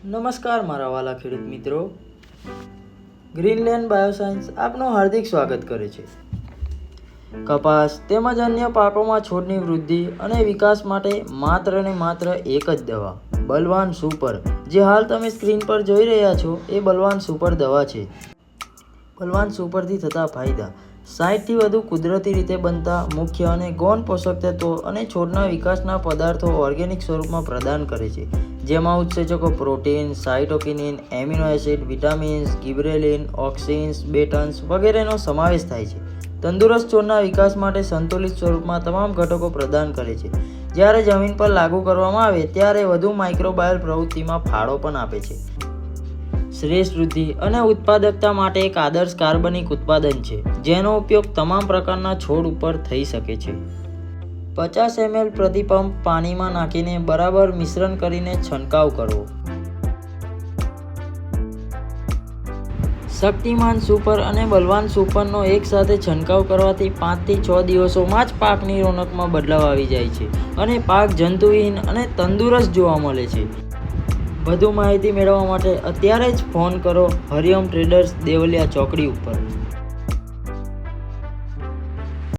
નમસ્કાર મારા વાલા ખેડૂત મિત્રો, ગ્રીનલેન્ડ બાયોસાયન્સ આપનું હાર્દિક સ્વાગત કરે છે. કપાસ તેમજ અન્ય પાકોમાં છોડની વૃદ્ધિ અને વિકાસ માટે માત્ર ને માત્ર એક જ દવા, બલવાન સુપર. જે હાલ તમે સ્ક્રીન પર જોઈ રહ્યા છો એ બલવાન સુપર દવા છે. બલવાન સુપરથી થતા ફાયદા: 60થી વધુ કુદરતી રીતે બનતા મુખ્ય અને ગૌણ પોષક તત્વો અને છોડના વિકાસના પદાર્થો ઓર્ગેનિક સ્વરૂપમાં પ્રદાન કરે છે, જેમાં ઉત્સેચકો protein, cytokinin, amino acid, vitamins, gibberellin, auxins, બેટન્સ વગેરેનો સમાવેશ થાય છે. તંદુરસ્ત છોડના વિકાસ માટે સંતુલિત સ્વરૂપમાં તમામ ઘટકો પ્રદાન કરે છે. જ્યારે જમીન પર લાગુ કરવામાં આવે ત્યારે વધુ માઇક્રોબાયલ પ્રવૃત્તિમાં ફાળો પણ આપે છે. શ્રેષ્ઠ વૃદ્ધિ અને ઉત્પાદકતા માટે એક આદર્શ કાર્બનિક ઉત્પાદન છે, જેનો ઉપયોગ તમામ પ્રકારના છોડ ઉપર થઈ શકે છે. 50 ml પ્રતિ પંપ પાણીમાં નાખીને બરાબર મિશ્રણ કરીને છંટકાવ કરવો. શક્તિમાન સુપર અને બલવાન સુપરનો એકસાથે છંટકાવ કરવાથી 5 થી 6 દિવસોમાં જ પાકની રોનકમાં બદલાવ આવી જાય છે અને પાક જંતુહીન અને તંદુરસ્ત જોવા મળે છે. વધુ માહિતી મેળવવા માટે અત્યારે જ ફોન કરો હરિઓમ ટ્રેડર્સ, દેવલિયા ચોકડી ઉપર.